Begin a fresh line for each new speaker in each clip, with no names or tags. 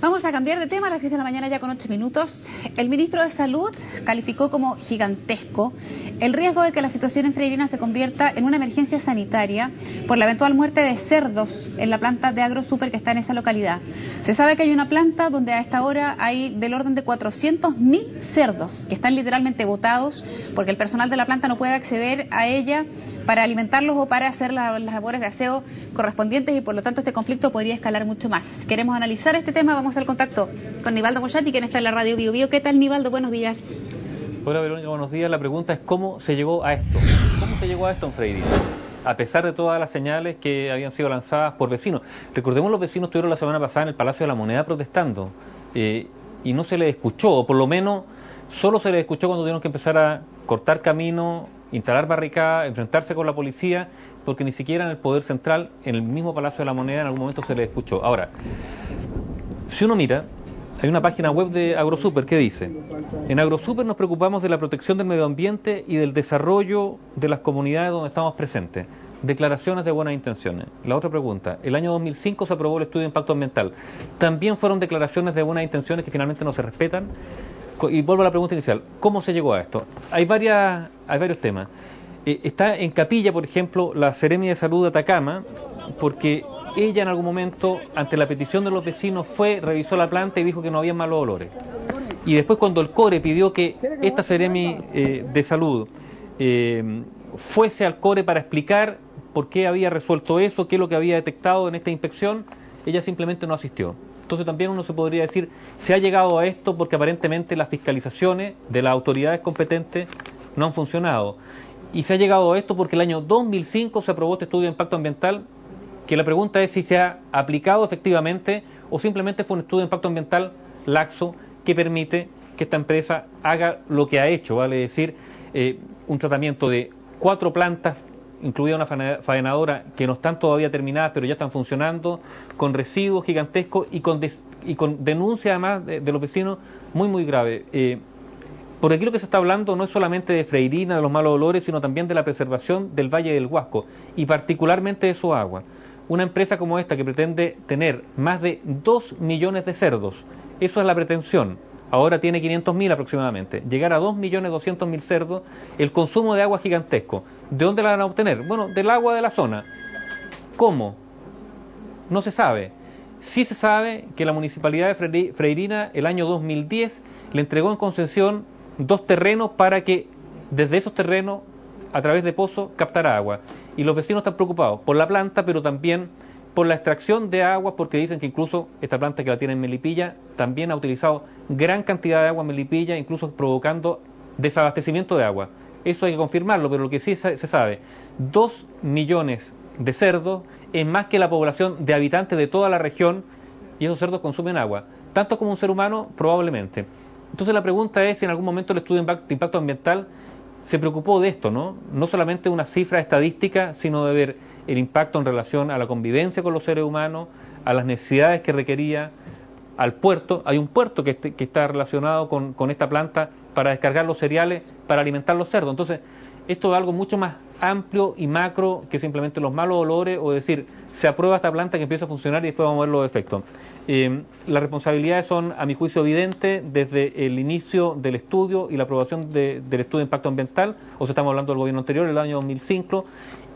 Vamos a cambiar de tema a las 10 de la mañana ya con 8 minutos. El ministro de Salud calificó como gigantesco el riesgo de que la situación en Freirina se convierta en una emergencia sanitaria por la eventual muerte de cerdos en la planta de AgroSuper que está en esa localidad. Se sabe que hay una planta donde a esta hora hay del orden de 400.000 cerdos que están literalmente botados porque el personal de la planta no puede acceder a ella para alimentarlos o para hacer las labores de aseo correspondientes y por lo tanto este conflicto podría escalar mucho más. Queremos analizar este tema, vamos al contacto con Nivaldo Moyati, quien está en la radio Bio Bio. ¿Qué tal, Nivaldo? Buenos días.
Hola Verónica, buenos días. La pregunta es ¿cómo se llegó a esto? ¿Cómo se llegó a esto en Freirina? A pesar de todas las señales que habían sido lanzadas por vecinos. Recordemos, los vecinos estuvieron la semana pasada en el Palacio de la Moneda protestando y no se les escuchó, o por lo menos solo se les escuchó cuando tuvieron que empezar a cortar camino, instalar barricadas, enfrentarse con la policía, porque ni siquiera en el Poder Central, en el mismo Palacio de la Moneda, en algún momento se les escuchó. Ahora, si uno mira, hay una página web de AgroSuper que dice: en AgroSuper nos preocupamos de la protección del medio ambiente y del desarrollo de las comunidades donde estamos presentes. Declaraciones de buenas intenciones. La otra pregunta: el año 2005 se aprobó el estudio de impacto ambiental. ¿También fueron declaraciones de buenas intenciones que finalmente no se respetan? Y vuelvo a la pregunta inicial: ¿cómo se llegó a esto? Hay varios temas. Está en capilla, por ejemplo, la Seremi de Salud de Atacama, porque ella en algún momento, ante la petición de los vecinos, revisó la planta y dijo que no había malos olores. Y después, cuando el CORE pidió que esta Seremi de Salud fuese al CORE para explicar por qué había resuelto eso, qué es lo que había detectado en esta inspección, ella simplemente no asistió. Entonces también uno se podría decir, se ha llegado a esto porque aparentemente las fiscalizaciones de las autoridades competentes no han funcionado. Y se ha llegado a esto porque el año 2005 se aprobó este estudio de impacto ambiental, que la pregunta es si se ha aplicado efectivamente o simplemente fue un estudio de impacto ambiental laxo que permite que esta empresa haga lo que ha hecho, vale decir, un tratamiento de 4 plantas, incluida una faenadora que no están todavía terminadas pero ya están funcionando, con residuos gigantescos y con denuncia además de los vecinos muy grave. Por aquí lo que se está hablando no es solamente de Freirina, de los malos olores, sino también de la preservación del Valle del Huasco y particularmente de su agua. Una empresa como esta que pretende tener más de 2 millones de cerdos, eso es la pretensión. Ahora tiene 500.000 aproximadamente. Llegar a 2.200.000 cerdos, el consumo de agua es gigantesco. ¿De dónde la van a obtener? Bueno, del agua de la zona. ¿Cómo? No se sabe. Sí se sabe que la Municipalidad de Freirina el año 2010 le entregó en concesión 2 terrenos para que desde esos terrenos, a través de pozos, captara agua. Y los vecinos están preocupados por la planta, pero también por la extracción de agua, porque dicen que incluso esta planta que la tiene en Melipilla también ha utilizado gran cantidad de agua en Melipilla, incluso provocando desabastecimiento de agua. Eso hay que confirmarlo, pero lo que sí se sabe, 2 millones de cerdos es más que la población de habitantes de toda la región, y esos cerdos consumen agua, tanto como un ser humano probablemente. Entonces la pregunta es si en algún momento el estudio de impacto ambiental se preocupó de esto, no solamente una cifra estadística, sino de ver el impacto en relación a la convivencia con los seres humanos, a las necesidades que requería, al puerto. Hay un puerto que está relacionado con esta planta para descargar los cereales, para alimentar los cerdos. Entonces, esto es algo mucho más amplio y macro que simplemente los malos olores, o decir, se aprueba esta planta que empieza a funcionar y después vamos a ver los efectos. Las responsabilidades son, a mi juicio, evidentes desde el inicio del estudio y la aprobación del estudio de impacto ambiental, o sea, estamos hablando del gobierno anterior, el año 2005,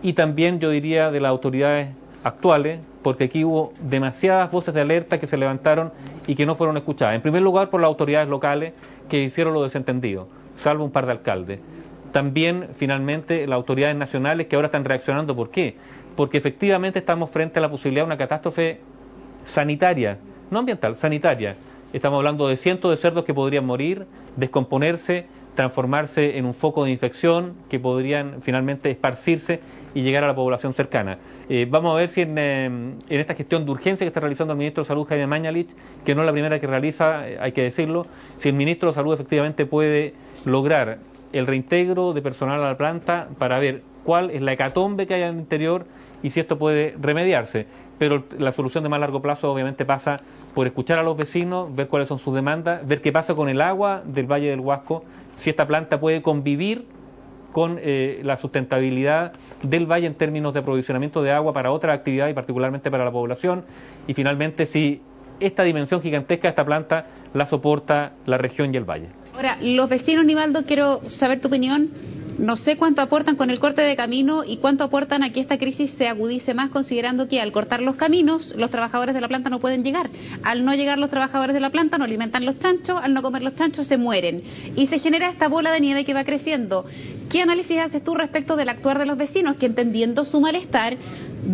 y también yo diría de las autoridades actuales, porque aquí hubo demasiadas voces de alerta que se levantaron y que no fueron escuchadas. En primer lugar, por las autoridades locales que hicieron lo desentendido, salvo un par de alcaldes. También, finalmente, las autoridades nacionales que ahora están reaccionando. ¿Por qué? Porque efectivamente estamos frente a la posibilidad de una catástrofe sanitaria, no ambiental, sanitaria. Estamos hablando de cientos de cerdos que podrían morir, descomponerse, transformarse en un foco de infección, que podrían finalmente esparcirse y llegar a la población cercana. Vamos a ver si en esta gestión de urgencia que está realizando el ministro de Salud, Jaime Mañalich, que no es la primera que realiza, hay que decirlo, si el ministro de Salud efectivamente puede lograr el reintegro de personal a la planta para ver cuál es la hecatombe que hay al interior y si esto puede remediarse. Pero la solución de más largo plazo obviamente pasa por escuchar a los vecinos, ver cuáles son sus demandas, ver qué pasa con el agua del Valle del Huasco, si esta planta puede convivir con la sustentabilidad del valle en términos de aprovisionamiento de agua para otras actividades y particularmente para la población, y finalmente si esta dimensión gigantesca de esta planta la soporta la región y el valle.
Ahora, los vecinos, Nivaldo, quiero saber tu opinión. No sé cuánto aportan con el corte de camino y cuánto aportan a que esta crisis se agudice más, considerando que al cortar los caminos, los trabajadores de la planta no pueden llegar. Al no llegar los trabajadores de la planta, no alimentan los chanchos, al no comer los chanchos se mueren. Y se genera esta bola de nieve que va creciendo. ¿Qué análisis haces tú respecto del actuar de los vecinos, que entendiendo su malestar,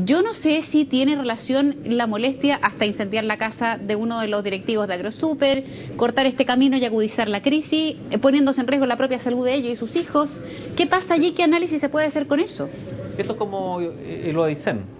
yo no sé si tiene relación la molestia hasta incendiar la casa de uno de los directivos de AgroSuper, cortar este camino y agudizar la crisis, poniéndose en riesgo la propia salud de ellos y sus hijos? ¿Qué pasa allí? ¿Qué análisis se puede hacer con eso?
Esto es como lo de Aysén.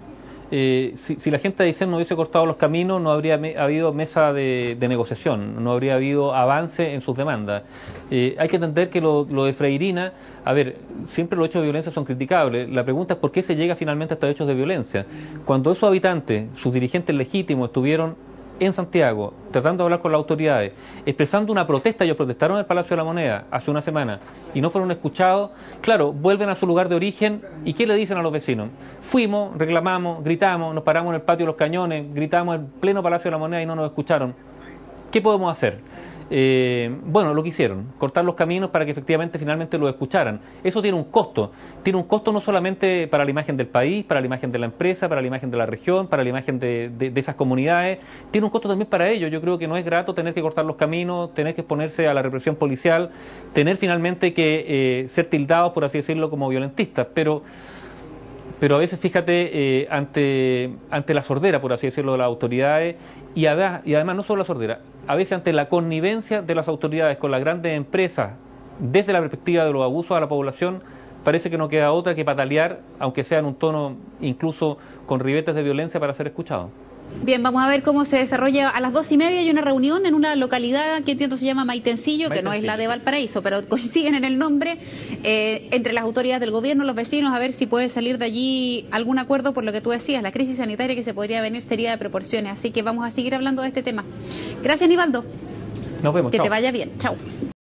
Si la gente de Aysén no hubiese cortado los caminos, no habría habido mesa de negociación, no habría habido avance en sus demandas. Hay que entender que lo de Freirina, a ver, siempre los hechos de violencia son criticables. La pregunta es por qué se llega finalmente a estos hechos de violencia. Cuando esos habitantes, sus dirigentes legítimos, estuvieron en Santiago, tratando de hablar con las autoridades, expresando una protesta, ellos protestaron en el Palacio de la Moneda hace una semana y no fueron escuchados, claro, vuelven a su lugar de origen y ¿qué le dicen a los vecinos? Fuimos, reclamamos, gritamos, nos paramos en el patio de los Cañones, gritamos en pleno Palacio de la Moneda y no nos escucharon. ¿Qué podemos hacer? Bueno, lo que hicieron, cortar los caminos para que efectivamente finalmente lo escucharan. Eso tiene un costo no solamente para la imagen del país, para la imagen de la empresa, para la imagen de la región, para la imagen de esas comunidades, tiene un costo también para ellos. Yo creo que no es grato tener que cortar los caminos, tener que exponerse a la represión policial, tener finalmente que ser tildados, por así decirlo, como violentistas, pero a veces, fíjate, ante la sordera, por así decirlo, de las autoridades, y además no solo la sordera, a veces ante la connivencia de las autoridades con las grandes empresas, desde la perspectiva de los abusos a la población, parece que no queda otra que patalear, aunque sea en un tono incluso con ribetes de violencia, para ser escuchado.
Bien, vamos a ver cómo se desarrolla. A las 2:30 hay una reunión en una localidad que entiendo se llama Maitencillo, que no es la de Valparaíso, pero coinciden en el nombre, entre las autoridades del gobierno, los vecinos, a ver si puede salir de allí algún acuerdo. Por lo que tú decías, la crisis sanitaria que se podría venir sería de proporciones, así que vamos a seguir hablando de este tema. Gracias, Nivaldo.
Nos vemos.
Que
chao.
te vaya bien. Chao.